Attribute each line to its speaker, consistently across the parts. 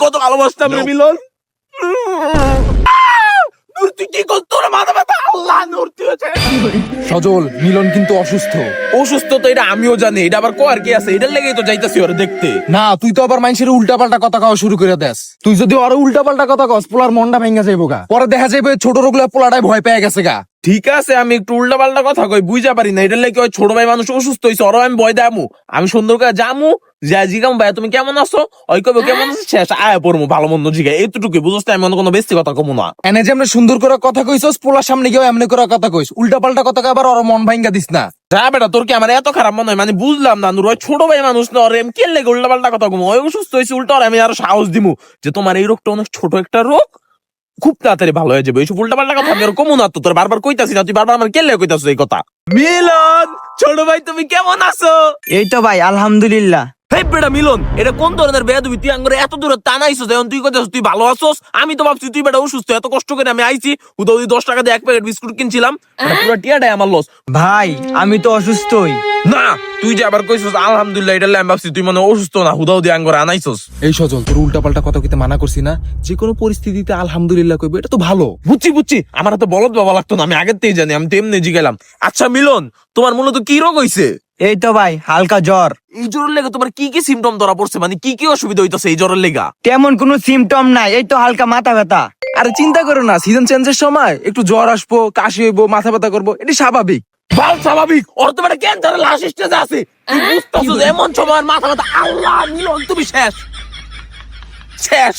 Speaker 1: কত ভালোবাসতাম রে মিলন। তুই কি করছ? তোর মাথা ব্যথা। আল্লাহ নূর তুই হচ্ছে
Speaker 2: সজল, মিলন কিন্তু অসুস্থ।
Speaker 1: অসুস্থ তো এটা আমিও জানি, এটা আবার কো আর কি আছে, এটার লেগেই তো যাইতাছি ওরে দেখতে।
Speaker 2: না, তুই তো আবার মানুষের উল্টা পাল্টা কথা কওয়া শুরু করে দেস। তুই যদি আরো উল্টা পাল্টা কথা কস, পোলার মনটা ভেঙে যাইব গা। পরে দেখা যাবে ছোট রোগলা পোলাটাই ভয় পেয়ে গেছে গা।
Speaker 1: ঠিক আছে, আমি একটু উল্টা পাল্টা কথা কই, বুঝা পারি না। এটার লেগে ওই ছোট ভাই মানুষ অসুস্থ হয়েছে, ওরা আমি ভয় দামু। আমি সুন্দর করে জামু, যা জিগাম ভাই তুমি কেমন আছো, ওই কবে কেমন আছো, শেষ আয়া পড়মু ভালো মন্দ জিগা, এতটুকু বুঝছ। আমি অন্য কোনো বেশি কথা কমু না।
Speaker 2: এনে যে আমরা সুন্দর করে কথা কইছস, পোলার সামনে গিয়ে এমনি করে কথা কইস, উল্টা পাল্টা কথা আবার ওর মন ভাঙ্গা দিস না।
Speaker 1: যা বেটা, তোর কি আমার এত খারাপ মনে হয়? মানে বুঝলাম না নূর, ওই ছোট ভাই মানুষ না, ওর এম কে লেগে উল্টা পাল্টা কথা কমু। ওই অসুস্থ হয়েছে উল্টা, আর আমি আরো সাহস দিমু যে তোমার এই রোগটা অনেক ছোট একটা রোগ, খুব তাড়াতাড়ি ভালো হয়ে যাবে। এইসব উল্টা পাল্টা কথা আমি আর কমু না। তো তোর বারবার কইতাছি না, তুই বারবার আমার কে লেগে কইতাছিস এই কথা। মিলন, ছোট ভাই তুমি কেমন আছো?
Speaker 3: এই তো ভাই আলহামদুলিল্লাহ।
Speaker 1: হেই বেটা মিলন, এটা কোন ধরনের বেয়াদবি? তুই আঙ্গুরে এত দূরে টানাইছস, এখন তুই কইতাছিস তুই ভালো আছোস। আমি তো ভাবছি তুই বেটা অসুস্থ। এত কষ্ট করে আমি আইছি, উদৌদি 10 টাকা দিয়ে 1 প্যাকেট বিস্কুট কিনছিলাম, এটা পুরো টিয়াটাই আমার লস।
Speaker 3: ভাই আমি তো অসুস্থই।
Speaker 1: না, তুই যে আবার কইছস আলহামদুলিল্লাহ, এটা আমি ভাবছি তুই মানে অসুস্থ না, হুদাউদি আঙ্গুরে আনাইছস।
Speaker 2: এই সজল, তোর উল্টা পাল্টা কথা কইতে মানা করছি না? যে কোনো পরিস্থিতিতে আলহামদুলিল্লাহ কইবো, এটা তো ভালো।
Speaker 1: বুঝছি, আমার তো বলদ বাবা লাগতো না, আমি আগের থেকেই জানি, আমি তেমনি জিগেলাম। আচ্ছা মিলন, তোমার মূলত কি রোগ হইছে?
Speaker 3: এই তো ভাই হালকা জ্বর।
Speaker 1: এই জ্বরের লেগে তোমার কি কি সিমটম ধরা পড়ছে? মানে কি কি অসুবিধা হইতাছে এই জ্বরের লেগা?
Speaker 3: তেমন কোনো সিমটম নাই, এই তো হালকা মাথা ব্যথা।
Speaker 2: আরে চিন্তা করো না, সিজন চেঞ্জের সময় একটু জ্বর আসবো, কাশি হইবো, মাথা ব্যথা করবো, এটি স্বাভাবিক।
Speaker 1: ভাল স্বাভাবিক? ওর তো মানে ক্যান্সারের লাশ স্টেজে আছে, তুই বুঝতাছিস এমন সময় আর মাথা ব্যথা। আল্লাহ মিলন, তুমি শেষ শেষ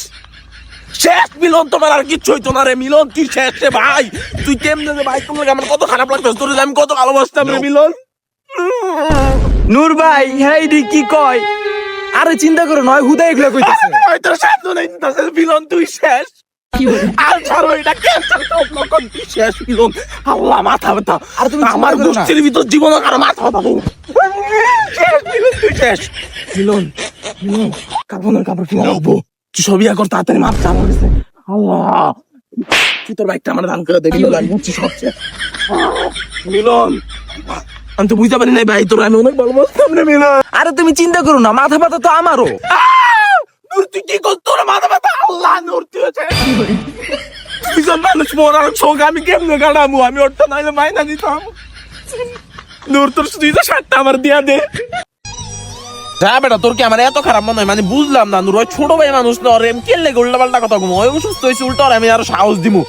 Speaker 1: শেষ মিলন, তোমার আর কিচ্ছু হইতো না রে মিলন, তুই শেষ রে ভাই। তুই কেমনে রে ভাই, তোমার আমার কত খারাপ লাগতেছে, তোর যে আমি কত ভালোবাসতাম রে মিলন।
Speaker 3: নূর ভাই হেই দি কি কয়?
Speaker 2: আরে চিন্তা করো নয়, হুদা এগুলা কইতেছে।
Speaker 1: তোর সাধ্য নেই মিলন, তুই শেষ। আর ছাড়ো, এটা ক্যান্সার লক্ষণ, তুই শেষ মিলন। আল্লাহ মাথা ব্যথা।
Speaker 2: আর তুমি চিন্তা
Speaker 1: আমার
Speaker 2: করো না।
Speaker 1: গোষ্ঠীর ভিতর জীবন আর মাথা ব্যথা নেই। শেষ মিলন, তুই শেষ। মিলন, মিলন, কাপড়ের কাপড় কিনে রাখবো, তুই সবই এখন তাড়াতাড়ি মাথা আমার কাছে। আল্লাহ, তুই তোর বাইকটা আমার দান করে দে মিলন, আমি বুঝছি সব শেষ। মিলন, আমি তো বুঝতে পারি নাই ভাই, তোর আমি অনেক ভালোবাসতাম রে মিলন।
Speaker 2: আরে তুমি চিন্তা করো না, মাথা ব্যথা তো আমারও।
Speaker 1: নূর তুই কি করছ? তোর মাথা ব্যথা। আল্লাহ নূর তুই হচ্ছে দুইজন মানুষ মরার শোক, আমি কেমনে কাটামু? আমি ওরটা নাইলে মাইনা দিতাম। নূর তোর তুই তো 60টা আমার দিয়া দে। যা বেটা, তোর কি আমার এত খারাপ মনে হয়? মানে বুঝলাম না নূর, ওই ছোট ভাই মানুষ না, ওর এম কে লেগে উল্টা পাল্টা কথা কমু। ওই অসুস্থ হয়েছে উল্টা, আর আমি আরো সাহস দিমু।